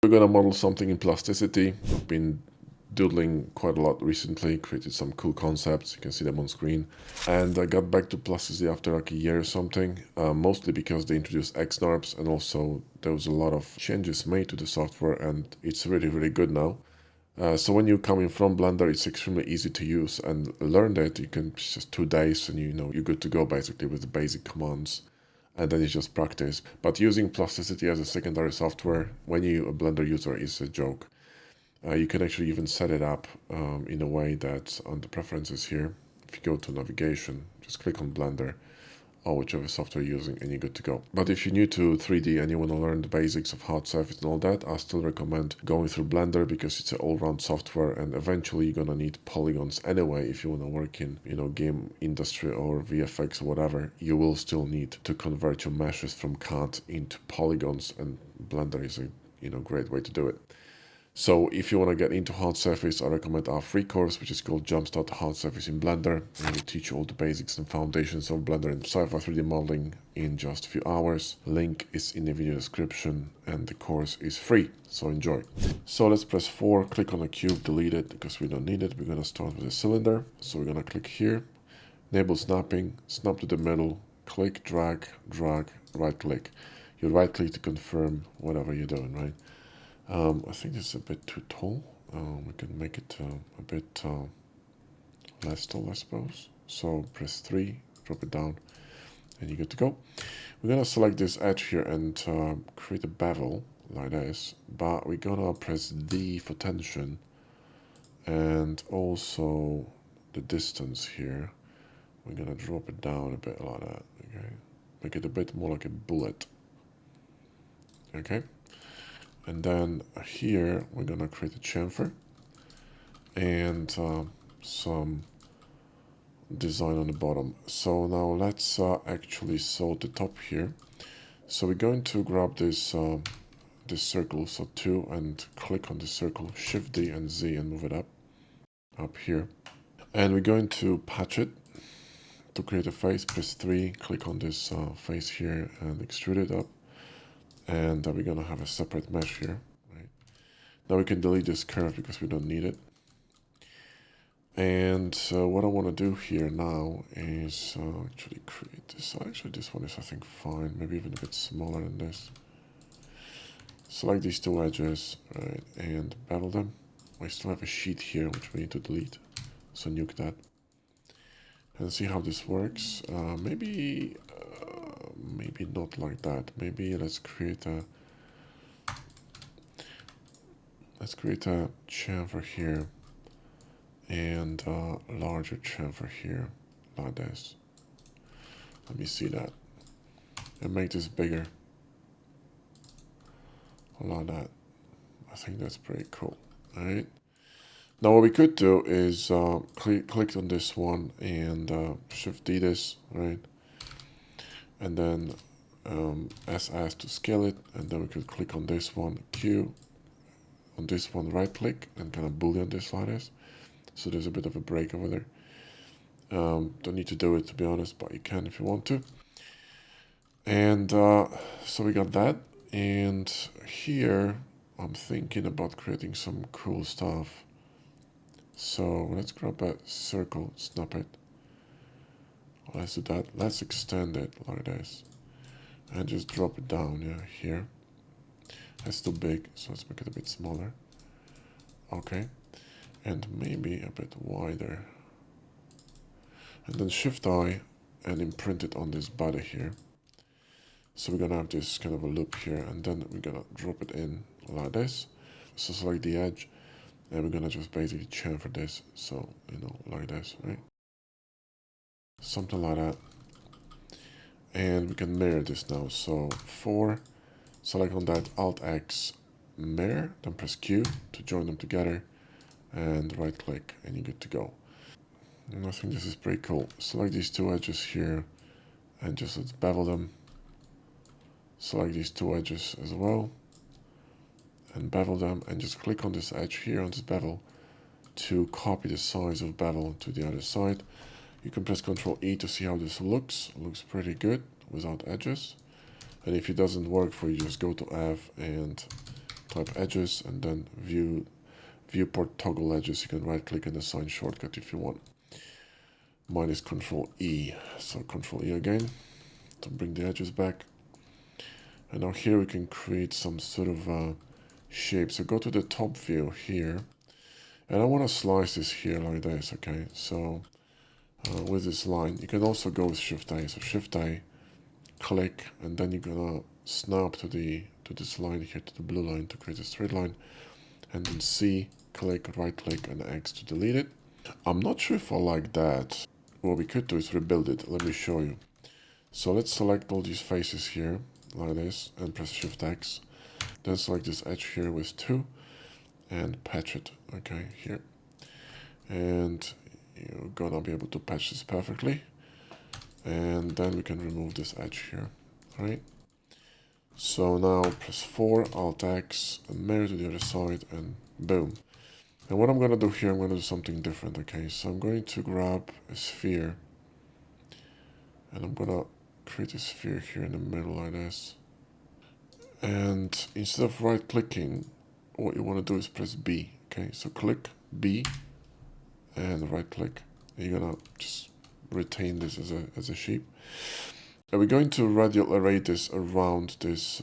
We're gonna model something in plasticity. I've been doodling quite a lot recently, created some cool concepts, you can see them on screen. And I got back to plasticity after like a year or something, mostly because they introduced XNARPs and also there was a lot of changes made to the software and it's really, really good now. So when you're coming from Blender, it's extremely easy to use and learn that. You can just 2 days and you're good to go basically with the basic commands. And then it's just practice. But using plasticity as a secondary software when you're a Blender user is a joke. You can actually even set it up in a way that on the preferences here, if you go to navigation, just click on Blender or whichever software you're using and you're good to go. But if you're new to 3D and you want to learn the basics of hard surface and all that, I still recommend going through Blender because it's an all-round software and eventually you're gonna need polygons anyway if you want to work in, game industry or VFX or whatever. You will still need to convert your meshes from CAD into polygons and Blender is a great way to do it. So if you want to get into hard surface, I recommend our free course, which is called Jumpstart Hard Surface in Blender. And we teach you all the basics and foundations of Blender and Sci-Fi 3D modeling in just a few hours. Link is in the video description and the course is free, so enjoy. So let's press 4, click on the cube, delete it because we don't need it. We're going to start with a cylinder. So we're going to click here, enable snapping, snap to the middle, click, drag, right click. You right click to confirm whatever you're doing, right? I think this is a bit too tall. We can make it a bit less tall, I suppose. So press 3, drop it down, and you're good to go. We're gonna select this edge here and create a bevel like this, but we're gonna press D for tension and also the distance here. We're gonna drop it down a bit like that, okay? Make it a bit more like a bullet, okay? And then here we're gonna create a chamfer and some design on the bottom. So now let's actually sort the top here. So we're going to grab this this circle, so 2, and click on the circle, Shift D and Z and move it up here. And we're going to patch it to create a face. Press 3, click on this face here and extrude it up. And we're gonna have a separate mesh here, right? Now we can delete this curve because we don't need it. And what I want to do here now is actually create this. Actually, this one is, I think, fine. Maybe even a bit smaller than this. Select these 2 edges, right, and bevel them. I still have a sheet here which we need to delete, so nuke that. And see how this works. Maybe not like that. Maybe let's create a chamfer here and a larger chamfer here like this. Let me see that and make this bigger like that. I think that's pretty cool. All right, now what we could do is click on this one and Shift D this, right, and then SS to scale it, and then we could click on this one, Q, on this one, right click, and kind of boolean this like this. So there's a bit of a break over there. Don't need to do it, to be honest, but you can if you want to. And so we got that, and here I'm thinking about creating some cool stuff. So let's grab a circle, snap it. Let's do that. Let's extend it like this. And just drop it down, yeah, here. That's too big, so let's make it a bit smaller. Okay, and maybe a bit wider. And then Shift I and imprint it on this body here. So we're gonna have this kind of a loop here, and then we're gonna drop it in like this. So select the edge, and we're gonna just basically chamfer this, so like this, right? Something like that. And we can mirror this now. So 4, select on that, Alt X, mirror, then press Q to join them together, and right click, and you're good to go. And I think this is pretty cool. Select these 2 edges here, and just let's bevel them. Select these 2 edges as well, and bevel them, and just click on this edge here on this bevel to copy the size of bevel to the other side. You can press Ctrl E to see how this looks. It looks pretty good without edges. And if it doesn't work for you, just go to F and type edges, and then viewport toggle edges. You can right click and assign shortcut if you want. Mine is Control E, so Control E again to bring the edges back. And now here we can create some sort of shape. So go to the top view here, and I want to slice this here like this. Okay, so with this line, you can also go with Shift A. So Shift A, click, and then you're gonna snap to this line here, to the blue line, to create a straight line, and then C, click, right click, and X to delete it. I'm not sure if I like that. What we could do is rebuild it. Let me show you. So let's select all these faces here like this and press Shift X. Then select this edge here with 2 and patch it. Okay, here. And you're gonna be able to patch this perfectly. And then we can remove this edge here. Alright. So now press 4, Alt X, and mirror to the other side, and boom. And what I'm going to do here, I'm going to do something different, okay? So I'm going to grab a sphere, and I'm going to create a sphere here in the middle like this. And instead of right-clicking, what you want to do is press B, okay? So click B, and right-click. You're going to just retain this as a shape. And we're going to radial array this around this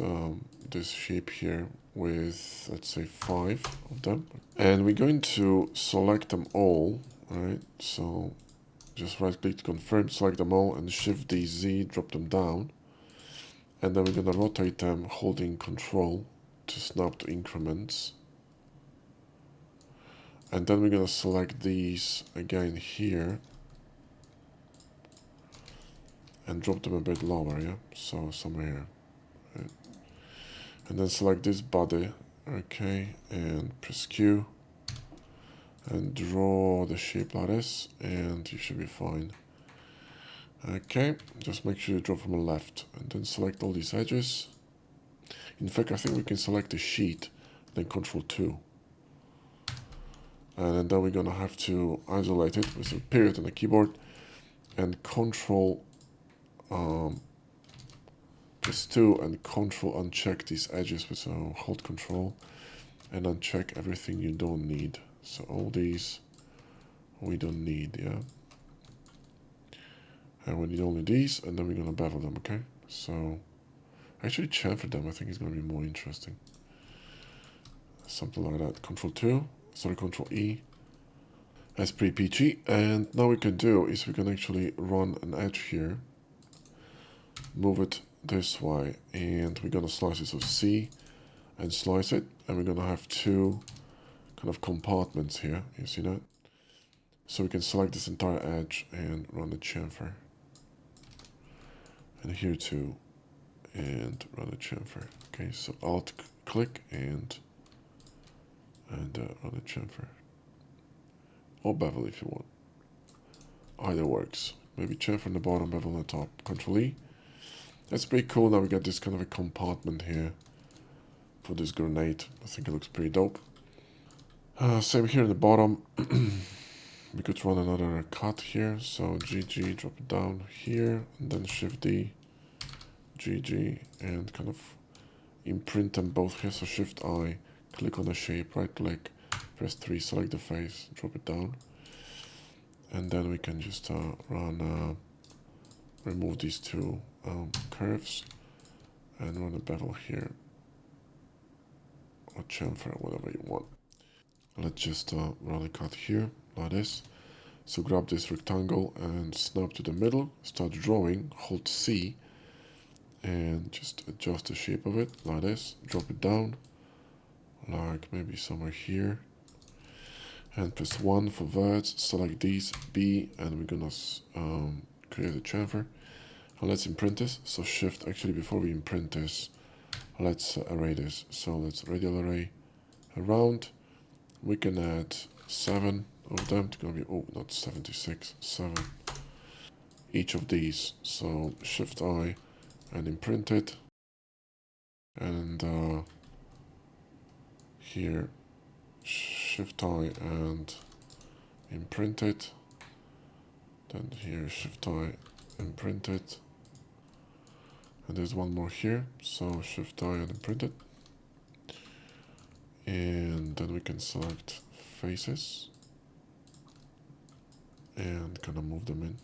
this shape here with, let's say, 5 of them. And we're going to select them all, right? So just right click to confirm, select them all, and Shift DZ, drop them down. And then we're going to rotate them holding Control to snap to increments. And then we're going to select these again here and drop them a bit lower, yeah? So somewhere here. Right? And then select this body, okay, and press Q and draw the shape like this, and you should be fine. Okay, just make sure you draw from the left, and then select all these edges. In fact, I think we can select the sheet, then Control 2. And then we're gonna have to isolate it with a period on the keyboard, and Control just 2 and Control uncheck these edges with hold Control and uncheck everything you don't need. So all these we don't need, yeah. And we need only these, and then we're gonna bevel them, okay? So actually chamfer them, I think it's gonna be more interesting. Something like that. Control 2, sorry, Control E. As pre-PG, and now we can do is we can actually run an edge here, move it this way, and we're gonna slice it, so C and slice it, and we're gonna have 2 kind of compartments here, you see that? So we can select this entire edge and run a chamfer, and here too, and run a chamfer. Okay, so Alt click and run a chamfer, or bevel if you want. Either works. Maybe chamfer on the bottom, bevel on the top. Control E. That's pretty cool. Now we got this kind of a compartment here for this grenade. I think it looks pretty dope. Same here in the bottom. We could run another cut here. So GG, drop it down here, and then Shift D, GG, and kind of imprint them both here. So Shift I, click on the shape, right click, press 3, select the face, drop it down. And then we can just remove these 2 curves and run a bevel here, or chamfer, whatever you want. Let's just run a cut here like this. So grab this rectangle and snap to the middle, start drawing, hold C, and just adjust the shape of it like this. Drop it down, like maybe somewhere here, and press 1 for verts. Select these, B, and we're gonna create a chamfer. And let's imprint this. So Shift, actually before we imprint this, let's array this. So let's radial array around. We can add 7 of them. It's gonna be, oh, not 76, 7 each of these. So Shift I and imprint it, and here Shift I and imprint it, then here Shift I imprint it, and there's one more here, so Shift I and imprint it. And then we can select faces and kind of move them in.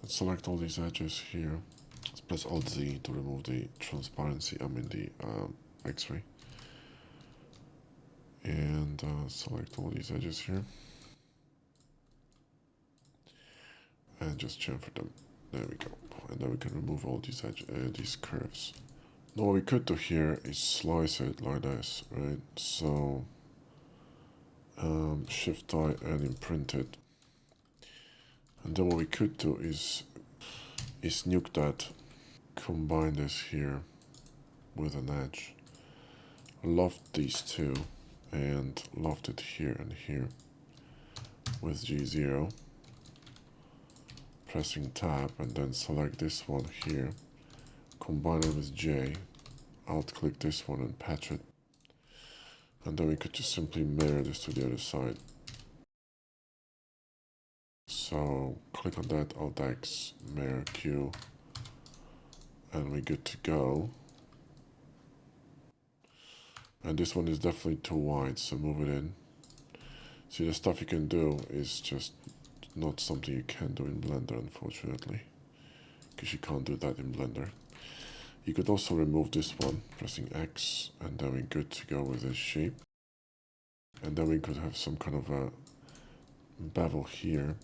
And select all these edges here. Let's press Alt Z to remove the transparency, the X-ray. And select all these edges here. And just chamfer them. There we go. And then we can remove all these these curves. Now what we could do here is slice it like this, right? So Shift-I and imprint it. And then what we could do is nuke that. Combine this here with an edge. Loft these two and loft it here and here with G0. Pressing tab and then select this one here. Combine it with J. Alt click this one and patch it. And then we could just simply mirror this to the other side. So click on that, Alt X, mirror Q, and we're good to go. And this one is definitely too wide, so move it in. See, the stuff you can do is just not something you can do in Blender, unfortunately, because you can't do that in Blender. You could also remove this one, pressing X, and then we're good to go with this shape. And then we could have some kind of a bevel here.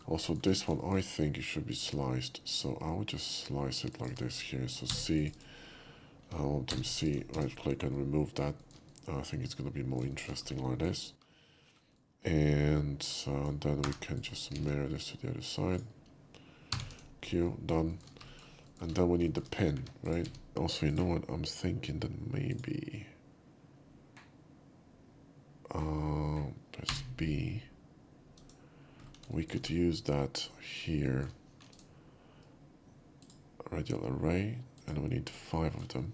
Also, this one, I think it should be sliced, so I would just slice it like this here. So C, I want them C, right click and remove that. I think it's going to be more interesting like this. And then we can just mirror this to the other side. Q, done. And then we need the pin, right? Also, you know what? I'm thinking that maybe press B. We could use that here. Radial array, and we need 5 of them.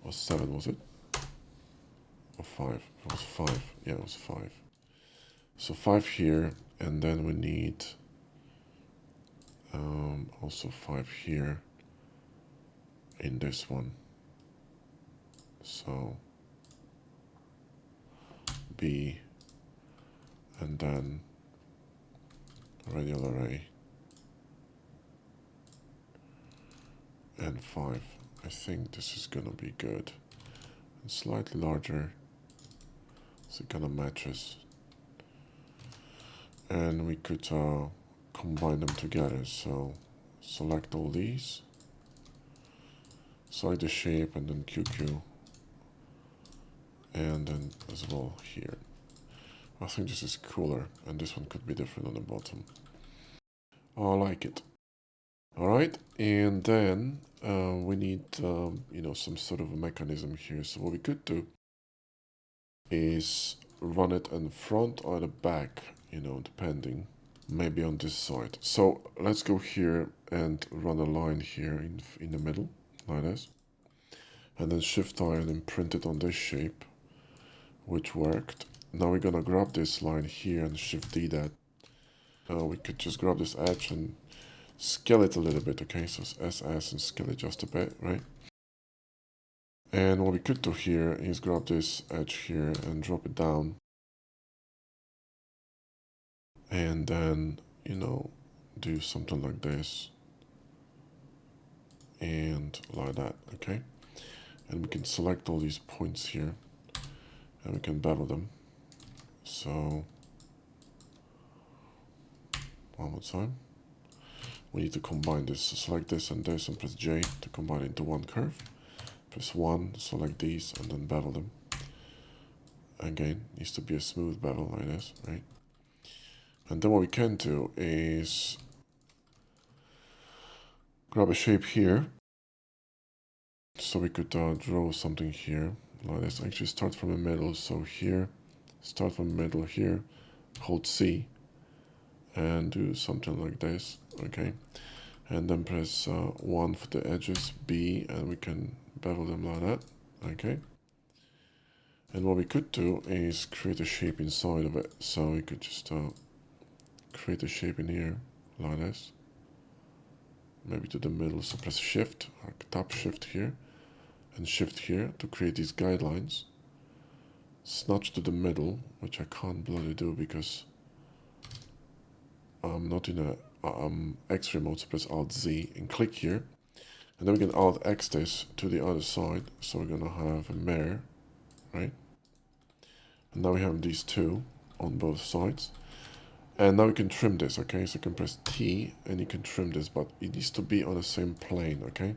Or 7, was it? Or 5? It was 5. Yeah, it was 5. So 5 here, and then we need also 5 here in this one. So B, and then radial array, and 5. I think this is gonna be good. And slightly larger, so it kind of matches. And we could combine them together. So select all these, select the shape, and then QQ, and then as well here. I think this is cooler, and this one could be different on the bottom. I like it. All right, and then we need some sort of a mechanism here. So what we could do is run it in front or the back, depending. Maybe on this side. So let's go here and run a line here in the middle, like this. And then Shift-I and imprint it on this shape, which worked. Now we're gonna grab this line here and Shift-D that. We could just grab this edge and scale it a little bit, okay? So it's SS and scale it just a bit, right? And what we could do here is grab this edge here and drop it down. And then, do something like this. And like that, okay? And we can select all these points here. And we can bevel them. So, one more time. We need to combine this. So select this and press J to combine into one curve. Press 1, select these, and then bevel them. Again, needs to be a smooth bevel like this, right? And then what we can do is grab a shape here. So we could draw something here like this. Actually start from the middle. So here, start from the middle here, hold C, and do something like this, okay? And then press 1 for the edges, B, and we can bevel them like that, okay? And what we could do is create a shape inside of it. So we could just create a shape in here like this. Maybe to the middle, so press Shift, or tap Shift here, and shift here to create these guidelines. Snatch to the middle, which I can't bloody do because I'm not in a X-ray mode, so press Alt-Z and click here. And then we can Alt-X this to the other side, so we're gonna have a mirror, right? And now we have these two on both sides. And now we can trim this, okay? So you can press T and you can trim this, but it needs to be on the same plane, okay?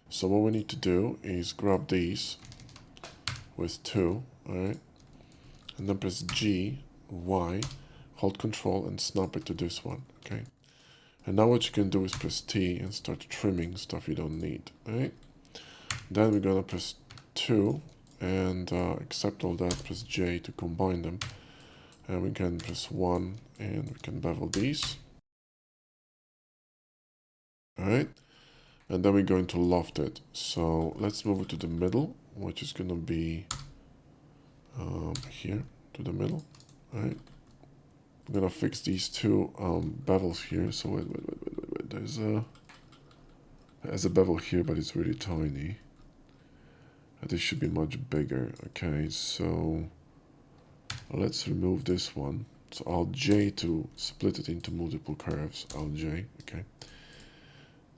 So what we need to do is grab these with 2, alright? And then press G, Y, hold Control and snap it to this one, okay? And now what you can do is press T and start trimming stuff you don't need, alright? Then we're gonna press 2 and accept all that, press J to combine them. And we can press 1 and we can bevel these. Alright? And then we're going to loft it. So let's move it to the middle, which is going to be here to the middle. Alright? I'm going to fix these two bevels here. So wait. There's a bevel here, but it's really tiny. This should be much bigger. Okay, so let's remove this one. So Alt J to split it into multiple curves. Alt J, okay.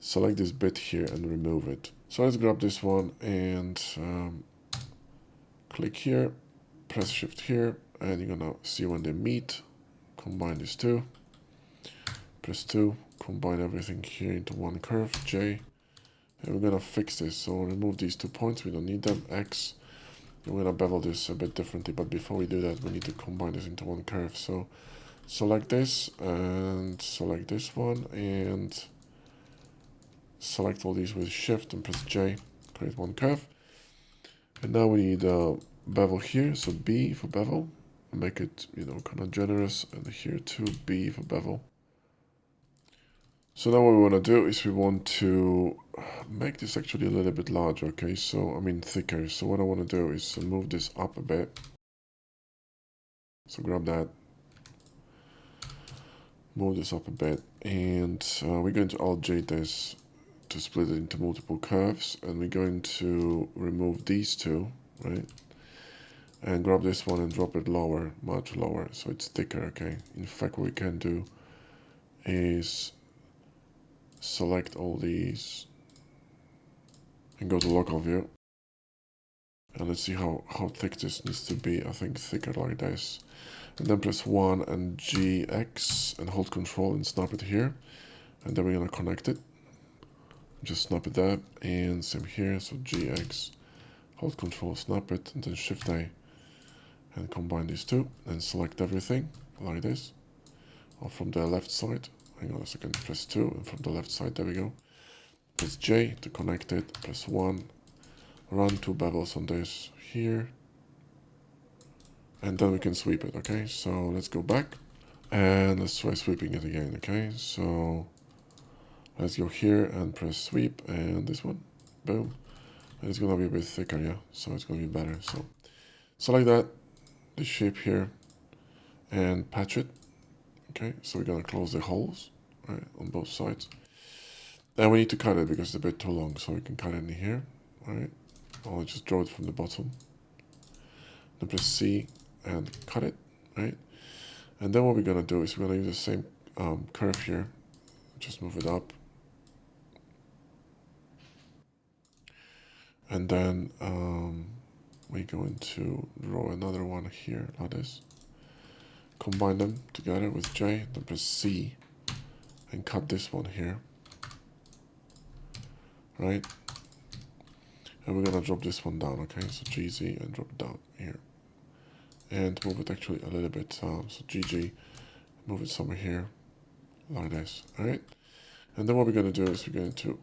Select this bit here and remove it. So let's grab this one and click here, press Shift here, and you're gonna see when they meet. Combine these two. Press 2, combine everything here into one curve, J. And we're gonna fix this. So remove these 2 points, we don't need them, X. And we're gonna bevel this a bit differently, but before we do that, we need to combine this into one curve. So select this and select this one and select all these with Shift and press J, create one curve. And now we need a bevel here, so B for bevel. Make it, kind of generous, and here too, B for bevel. So now what we want to do is we want to make this actually a little bit larger, okay? So, thicker. So what I want to do is move this up a bit. So grab that. Move this up a bit. And we're going to Alt-J this to split it into multiple curves. And we're going to remove these two, right? And grab this one and drop it lower, much lower, so it's thicker, okay? In fact, what we can do is select all these and go to local view. And let's see how thick this needs to be. I think thicker like this. And then press 1 and GX and hold Control and snap it here. And then we're gonna connect it. Just snap it there, and same here, so GX, hold Control, snap it, and then Shift A. And combine these two and select everything like this. Or from the left side. Hang on a second, press 2 and from the left side, there we go. Press J to connect it, press 1, run 2 bevels on this here. And then we can sweep it, okay? So let's go back and let's try sweeping it again, okay? So let's go here and press sweep and this one, boom. And it's gonna be a bit thicker, yeah? So it's gonna be better. So select that, the shape here, and patch it. Okay, so we're gonna close the holes, right, on both sides. And we need to cut it because it's a bit too long, so we can cut it in here, right? I'll just draw it from the bottom. Then press C and cut it, right? And then what we're gonna do is we're gonna use the same curve here, just move it up. And then we're going to draw another one here, like this. Combine them together with J, then press C and cut this one here, right? And we're gonna drop this one down, okay? So GZ and drop it down here. And move it actually a little bit, so GG, move it somewhere here, like this, alright? And then what we're gonna do is we're going to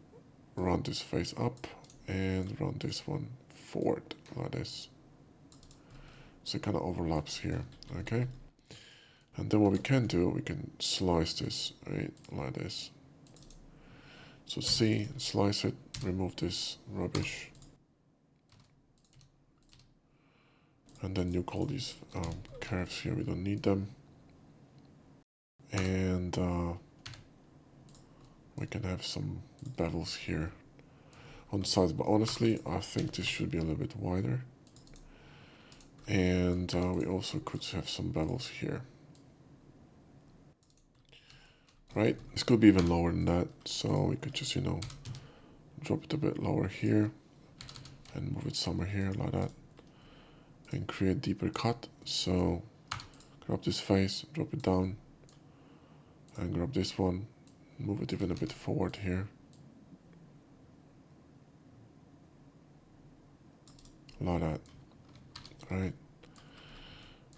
run this face up and run this one forward, like this. So it kind of overlaps here, okay? And then what we can do, we can slice this, right, like this. So C, slice it, remove this rubbish. And then you call these curves here, we don't need them. And we can have some bevels here. on sides, but honestly, I think this should be a little bit wider. And we also could have some bevels here. Right, this could be even lower than that, so we could just, you know, drop it a bit lower here and move it somewhere here like that and create deeper cut. So grab this face, drop it down, and grab this one, move it even a bit forward here like that. Right,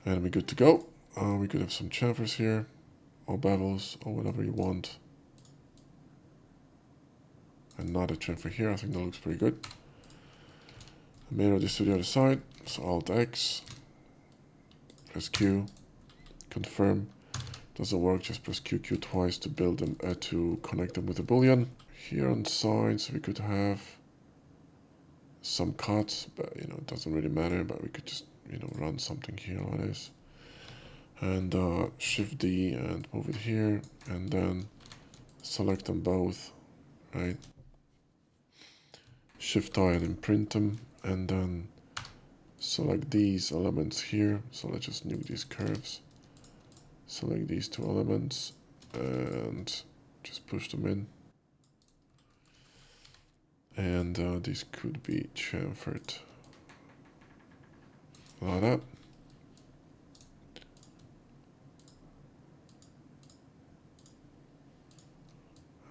and we're good to go. We could have some chamfers here or bevels or whatever you want. Another chamfer here, I think that looks pretty good. Mirror this to the other side, so Alt X, press Q, confirm. Doesn't work, just press QQ twice to build them, to connect them with a boolean. Here on sides we could have some cuts, but you know, it doesn't really matter, but we could just, you know, run something here like this. And Shift D and move it here, and then select them both, right? Shift I and imprint them, and then select these elements here. So let's just nuke these curves. Select these two elements and just push them in. And these could be chamfered like that.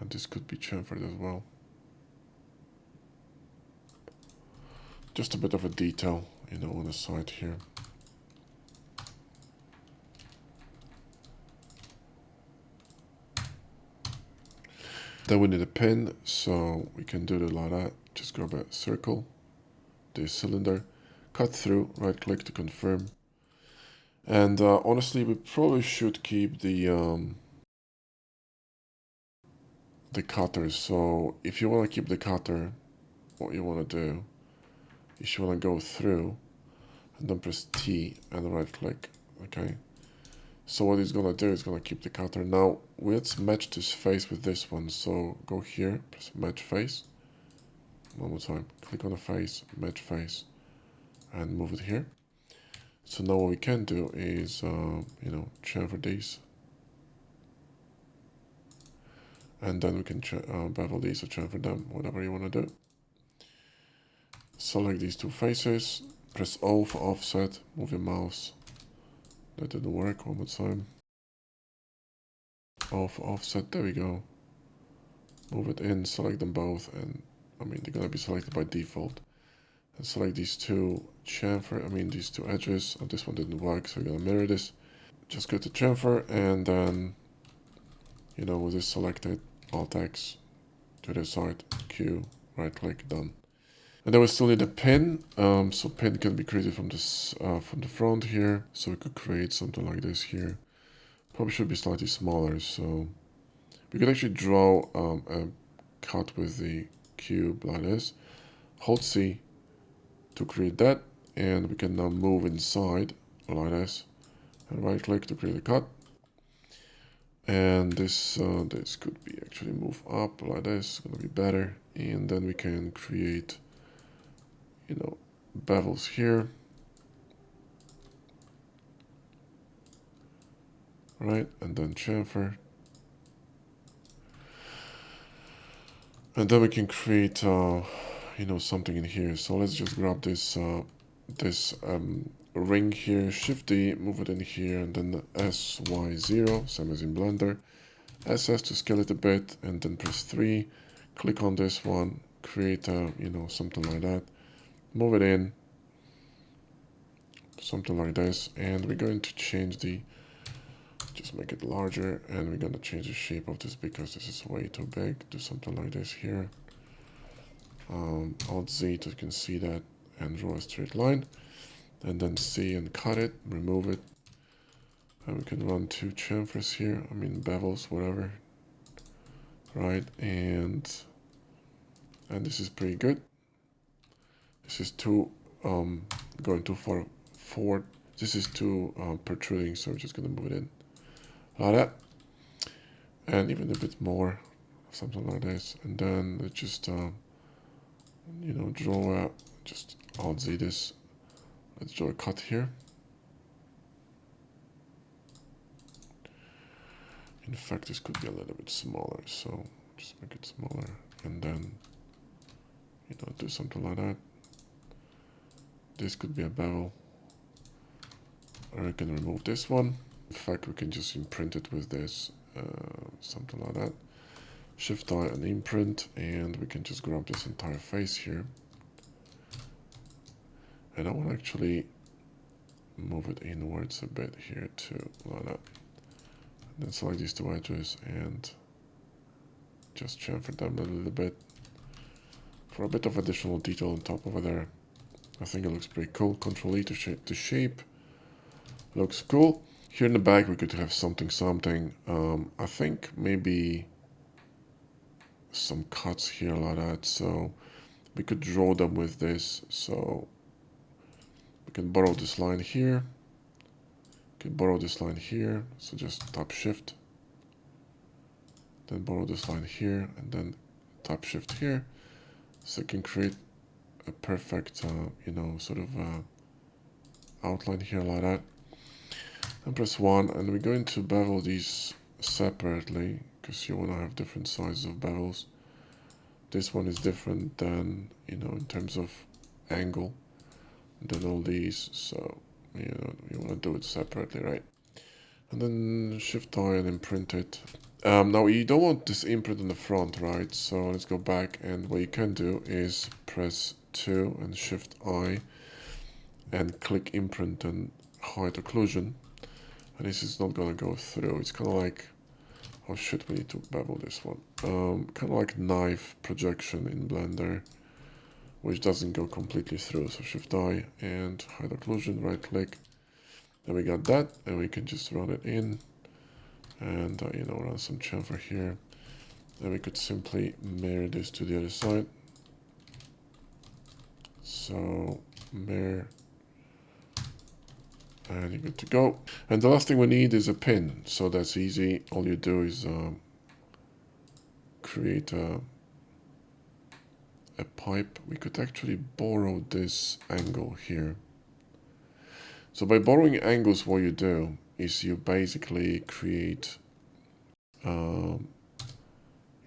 And this could be chamfered as well. Just a bit of a detail, you know, on the side here. Then we need a pin, so we can do it like that. Just grab a circle, this cylinder, cut through, right click to confirm. And honestly, we probably should keep the cutter. So if you want to keep the cutter, what you want to do is you want to go through and then press T and right click, okay? So what he's gonna do is gonna keep the cutter. Now let's match this face with this one. So go here, press match face. One more time, click on the face, match face, and move it here. So now what we can do is, you know, chamfer these. And then we can bevel these or chamfer them, whatever you want to do. Select these two faces, press O for offset, move your mouse. That didn't work, one more time. O for offset, there we go. Move it in, select them both, and I mean, they're gonna be selected by default. And select these two these two edges. Oh, this one didn't work, so we're gonna mirror this. Just go to chamfer, and then, you know, with this selected, Alt X to the side, Q, right click, done. And then we still need a pin. So pin can be created from this from the front here. So we could create something like this here. Probably should be slightly smaller. So we could actually draw a cut with the cube like this. Hold C to create that, and we can now move inside like this, and right click to create a cut. And this could be actually move up like this. It's gonna be better. And then we can create, you know, bevels here, right? And then chamfer. And then we can create, you know, something in here. So let's just grab this ring here, Shift D, move it in here, and then SY0, same as in Blender. SS to scale it a bit, and then press 3. Click on this one, create a, you know, something like that. Move it in, something like this, and we're going to change just make it larger, and we're going to change the shape of this because this is way too big. Do something like this here. Alt Z so you can see that, and draw a straight line, and then C and cut it, remove it, and we can run two chamfers here, bevels, whatever, right? And this is pretty good. This is too going too far forward. This is too protruding, so we're just gonna move it in like that, and even a bit more, something like this. And then let's just You know, draw just Alt Z this. Let's draw a cut here. In fact, this could be a little bit smaller, so just make it smaller, and then, you know, do something like that. This could be a bevel, or I can remove this one. In fact, we can just imprint it with this, something like that. Shift I and imprint, and we can just grab this entire face here. And I want to actually move it inwards a bit here too, like that. And then select these two edges and just chamfer them a little bit for a bit of additional detail on top over there. I think it looks pretty cool. Control E to shape the shape. Looks cool. Here in the back we could have something. I think maybe some cuts here like that. So we could draw them with this. So we can borrow this line here. We can borrow this line here. So just tap shift. Then borrow this line here and then tap shift here. So I can create a perfect, you know, sort of outline here like that. And press 1, and we're going to bevel these separately because you want to have different sizes of bevels. This one is different than, you know, in terms of angle than all these, so you know you want to do it separately, right? And then shift I and imprint it. Now you don't want this imprint in the front, right? So let's go back, and what you can do is press 2 and shift I and click imprint and hide occlusion. And this is not gonna go through. It's kind of like, oh shit, we need to bevel this one. Kind of like knife projection in Blender, which doesn't go completely through. So shift I and hide occlusion, right click. Then we got that, and we can just run it in, and you know, run some chamfer here. Then we could simply mirror this to the other side. So mirror. And you're good to go. And the last thing we need is a pin. So that's easy. All you do is create a pipe. We could actually borrow this angle here. So by borrowing angles, what you do is you basically create, you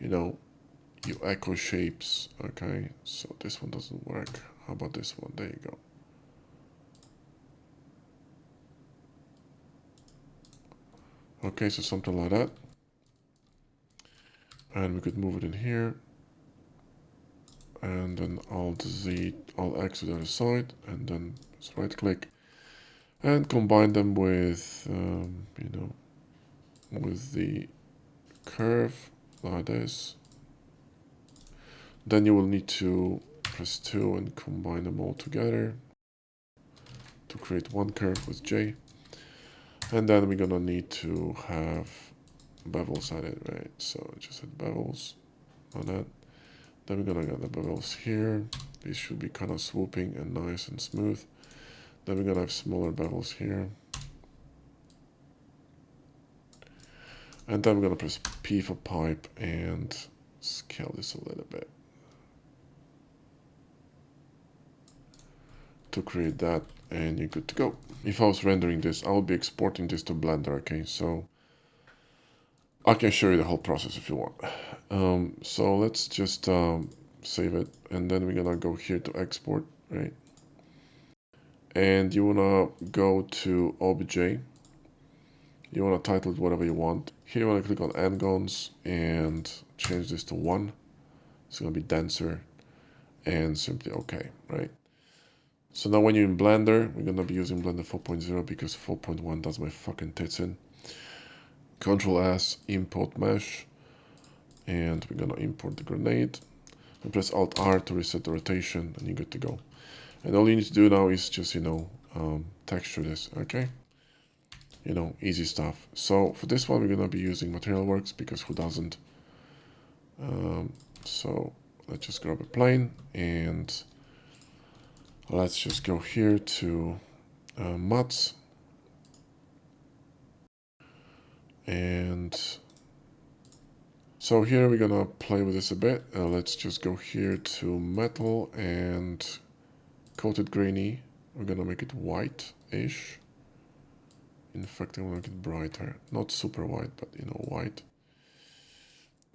know, you echo shapes. Okay, so this one doesn't work. How about this one? There you go. Okay, so something like that. And we could move it in here. And then Alt Z, Alt X to the other side. And then just right click. And combine them with, you know, with the curve like this. Then you will need to press 2 and combine them all together to create one curve with J. And then we're gonna need to have bevels added, right? So just hit bevels on that. Then we're gonna get the bevels here. These should be kind of swooping and nice and smooth. Then we're gonna have smaller bevels here. And then we're gonna press P for pipe and scale this a little bit to create that, and you're good to go. If I was rendering this, I would be exporting this to Blender, okay? So I can show you the whole process if you want. So let's just save it, and then we're gonna go here to export, right? And you wanna go to OBJ. You wanna title it whatever you want. Here you wanna click on N-gons and change this to 1. It's gonna be denser, and simply OK, right? So now when you're in Blender, we're gonna be using Blender 4.0 because 4.1 does my fucking tits in. Control S, import mesh, and we're gonna import the grenade. And press Alt R to reset the rotation, and you're good to go. And all you need to do now is just, you know, texture this, okay? You know, easy stuff. So for this one, we're gonna be using Material Works because who doesn't? So let's just grab a plane and let's just go here to Mats. So So here we're gonna play with this a bit. Let's just go here to metal and coated grainy. We're gonna make it white-ish. In fact, I want to make it brighter. Not super white, but you know, white.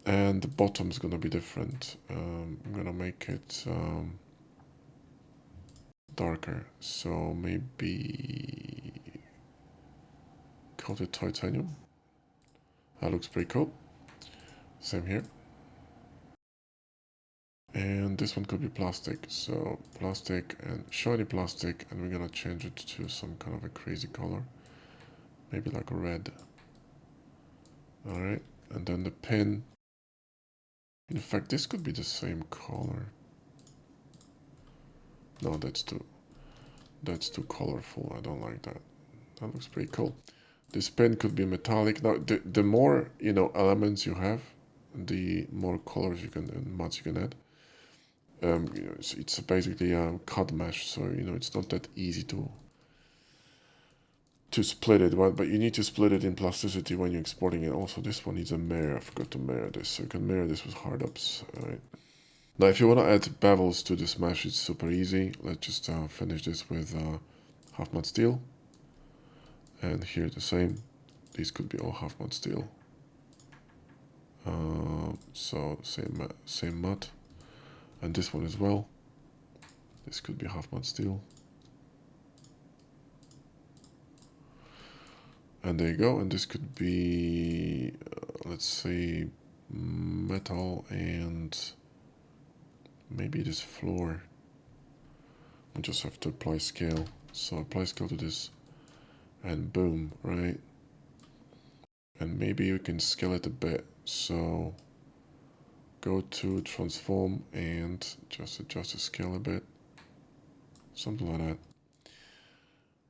And the bottom's gonna be different. I'm gonna make it darker. So maybe coated titanium. That looks pretty cool. Same here. And this one could be plastic. So plastic and shiny plastic, and we're gonna change it to some kind of a crazy color. Maybe like a red. Alright, and then the pin. In fact, this could be the same color. No, that's too colorful. I don't like that. That looks pretty cool. This pin could be metallic. Now, the more, you know, elements you have, the more colors you can and mats you can add. You know, it's basically a cut mesh, so you know it's not that easy to split it, but you need to split it in plasticity when you're exporting it. Also, this one needs a mirror. I forgot to mirror this, so you can mirror this with hard ups. All right. Now, if you want to add bevels to this mesh, it's super easy. Let's just finish this with half matte steel, and here the same. These could be all half matte steel. So same matte, and this one as well. This could be half matte steel. And there you go, and this could be, let's say, metal and maybe this floor. I just have to apply scale. So apply scale to this, and boom, right? And maybe you can scale it a bit. So go to transform and just adjust the scale a bit. Something like that.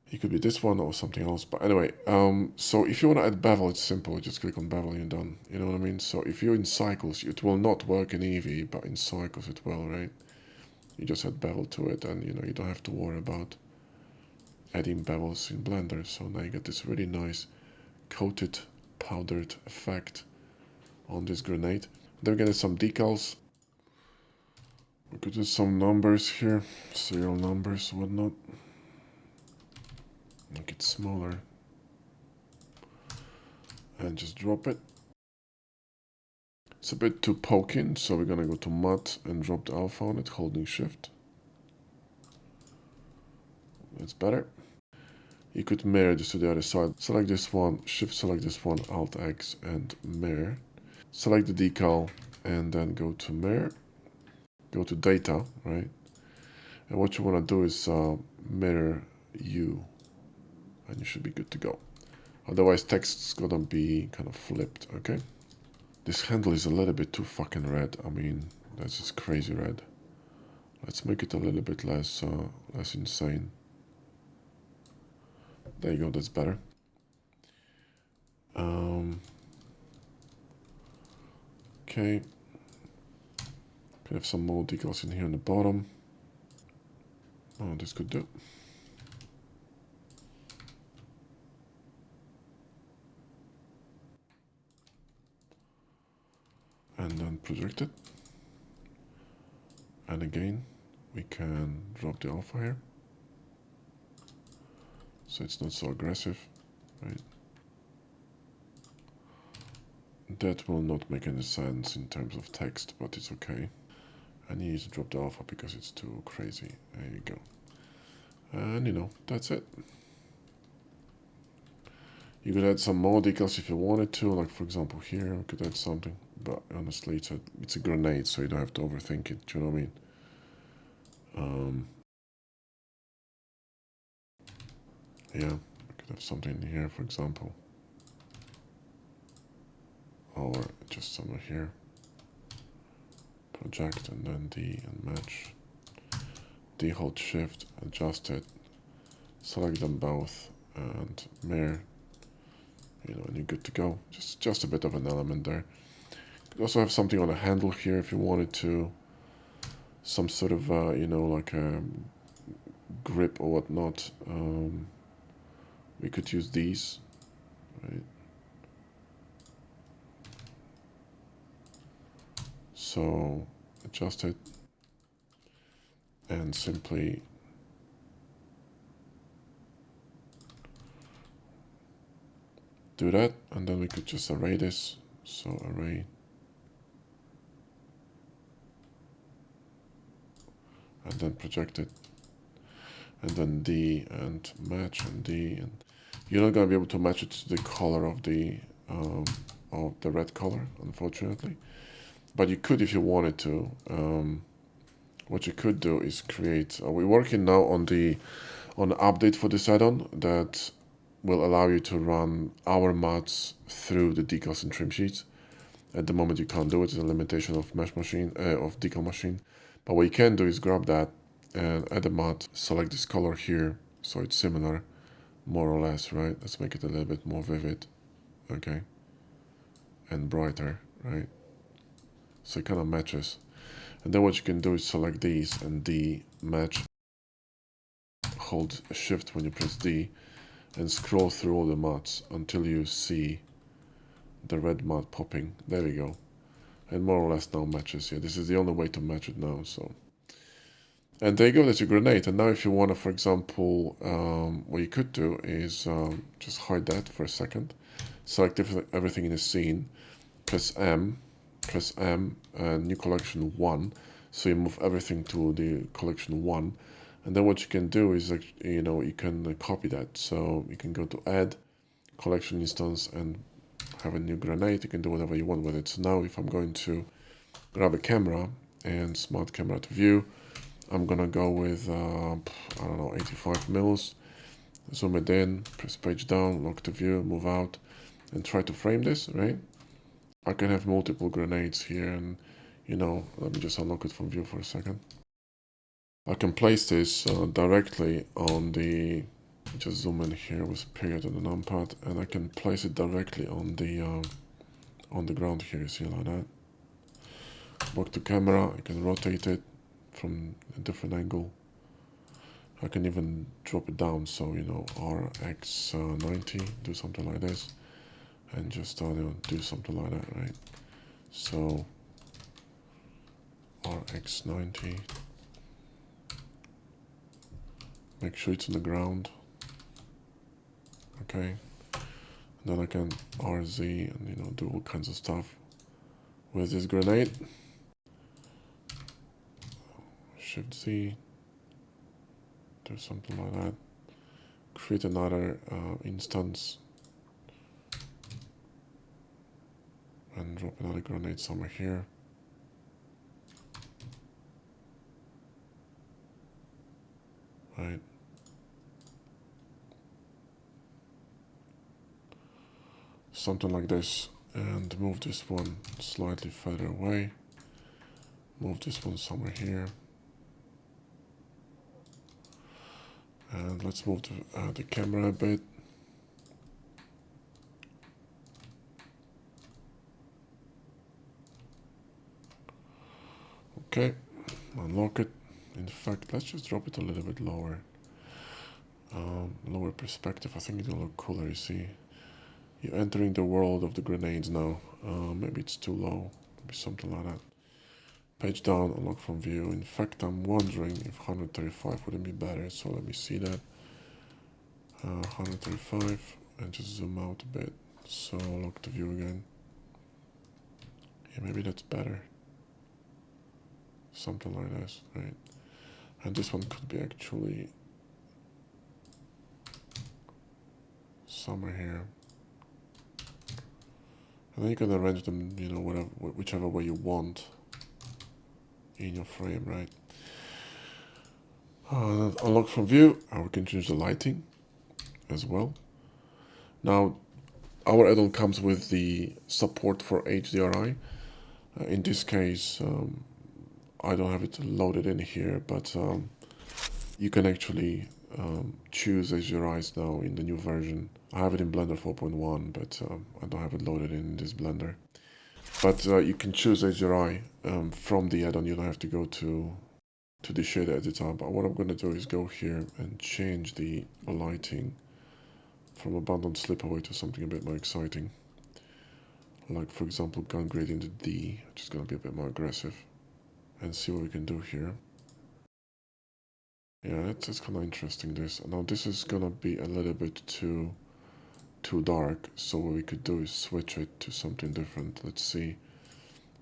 It could be this one or something else. But anyway, so if you want to add bevel, it's simple. Just click on bevel and you're done. You know what I mean? So if you're in cycles, it will not work in Eevee, but in cycles it will, right? You just add bevel to it, and you know you don't have to worry about adding bevels in Blender. So now you get this really nice coated powdered effect on this grenade. Then we're gonna some decals. We could do some numbers here, serial numbers, whatnot. Make it smaller and just drop it. It's a bit too poking, so we're gonna go to matte and drop the alpha on it, holding shift. That's better. You could mirror this to the other side. Select this one, shift select this one, alt X and mirror. Select the decal and then go to mirror. Go to data, right? And what you wanna do is mirror you, and you should be good to go. Otherwise, text's gonna be kind of flipped, okay? This handle is a little bit too fucking red. I mean, that's just crazy red. Let's make it a little bit less insane. There you go, that's better. Okay. Can have some more decals in here on the bottom. Oh, this could do. And then project it. And again, we can drop the alpha here. So it's not so aggressive, right? That will not make any sense in terms of text, but it's okay. I need to drop the alpha because it's too crazy. There you go. And you know, that's it. You could add some more decals if you wanted to, like for example here, we could add something. But honestly, it's a grenade, so you don't have to overthink it, do you know what I mean? Yeah, I could have something here, for example. Or just somewhere here. Project and then D and match. D hold shift, adjust it, select them both and mirror. You know, and you're good to go. Just a bit of an element there. You could also have something on a handle here if you wanted to. Some sort of, you know, like a grip or whatnot. We could use these, right? So adjust it and simply do that, and then we could just array this. So array, and then project it, and then D and match and D, and you're not gonna be able to match it to the color of the red color, unfortunately. But you could if you wanted to. What you could do is create. We're working now on the update for this add-on that will allow you to run our mods through the decals and trim sheets. At the moment you can't do it. It's a limitation of mesh machine, of decal machine. But what you can do is grab that and add a mod, select this color here so it's similar, more or less, right? Let's make it a little bit more vivid, okay, and brighter, right? So it kind of matches. And then what you can do is select these and D, match, hold shift when you press D, and scroll through all the mods until you see the red mod popping. There we go. And more or less now matches. Yeah, this is the only way to match it now. So, and there you go, that's your grenade. And now if you want to, for example, what you could do is just hide that for a second, select everything in the scene, press M, new collection 1, so you move everything to the collection 1, and then what you can do is, you know, you can copy that. So you can go to add collection instance and have a new grenade. You can do whatever you want with it. So now if I'm going to grab a camera and smart camera to view, I'm gonna go with I don't know, 85 mils, zoom it in, press page down, lock to view, move out, and try to frame this, right? I can have multiple grenades here, and you know, let me just unlock it from view for a second. I can place this directly on the, just zoom in here with period on the numpad, and I can place it directly on the ground here, see, like that. Back to camera, I can rotate it from a different angle. I can even drop it down, so you know, RX90, do something like this. And just do something like that, right? So RX90, make sure it's on the ground, okay? And then I can RZ and, you know, do all kinds of stuff with this grenade. Shift Z, do something like that. Create another instance and drop another grenade somewhere here. Right. Something like this, and move this one slightly further away. Move this one somewhere here. And let's move the camera a bit. Okay, unlock it. In fact, let's just drop it a little bit lower. Lower perspective, I think it'll look cooler, you see. You're entering the world of the grenades now. Maybe it's too low, maybe something like that. Page down, unlock from view. In fact, I'm wondering if 135 wouldn't be better, so let me see that. 135, and just zoom out a bit. So lock the view again. Yeah, maybe that's better. Something like this, right? And this one could be actually somewhere here. And then you can arrange them, you know, whatever, whichever way you want in your frame, right? Unlock from view, we can change the lighting as well. Now, our add-on comes with the support for HDRI. In this case, I don't have it loaded in here, but you can actually choose HDRIs now in the new version. I have it in Blender 4.1, but I don't have it loaded in this Blender. But you can choose HDRI from the add-on. You don't have to go to the shader editor. But what I'm going to do is go here and change the lighting from abundant slip away to something a bit more exciting. Like for example, gun gradient D, which is gonna be a bit more aggressive, and see what we can do here. Yeah, it's kind of interesting this. Now this is gonna be a little bit too dark, so what we could do is switch it to something different. Let's see.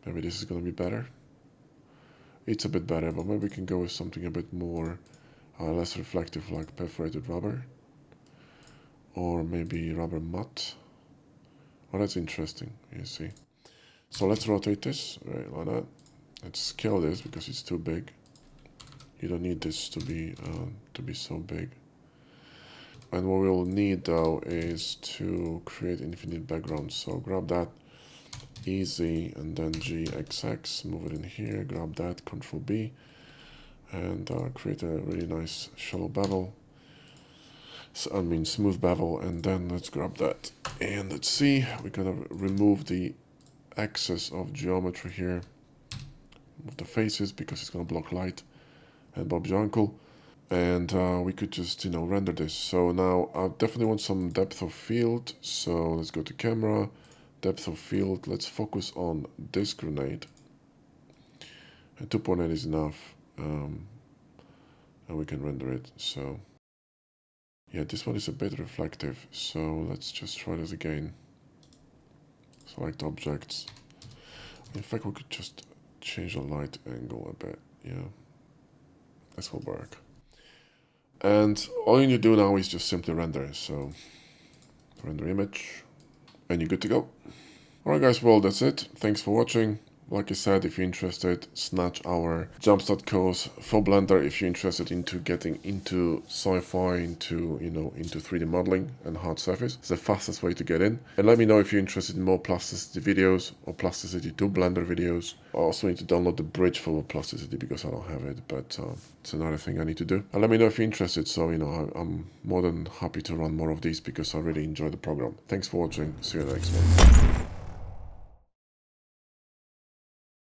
Maybe this is gonna be better. It's a bit better, but maybe we can go with something a bit more less reflective, like perforated rubber, or maybe rubber matte. Oh, that's interesting. You see. So let's rotate this right like that. Let's scale this because it's too big. You don't need this to be so big. And what we'll need though is to create infinite background. So grab that, easy, and then GXX, move it in here, grab that, Control B, and create a really nice shallow bevel. So, I mean smooth bevel, and then let's grab that. And let's see, we're gonna remove the excess of geometry here. Move the faces because it's gonna block light. And Bob's your uncle. And we could just, render this. So now I definitely want some depth of field. So let's go to camera, depth of field. Let's focus on this grenade. And 2.8 is enough. And we can render it. So yeah, this one is a bit reflective. So let's just try this again. Select objects. In fact, we could just change the light angle a bit. Yeah, this will work. And all you need to do now is just simply render. So render image, and you're good to go. Alright guys, well that's it. Thanks for watching. Like I said, if you're interested, snatch our Jumpstart course for Blender if you're interested into getting into sci-fi, into 3D modeling and hard surface. It's the fastest way to get in. And let me know if you're interested in more plasticity videos or plasticity to Blender videos. I also need to download the bridge for plasticity because I don't have it, but it's another thing I need to do. And let me know if you're interested, so I'm more than happy to run more of these because I really enjoy the program. Thanks for watching. See you in the next one.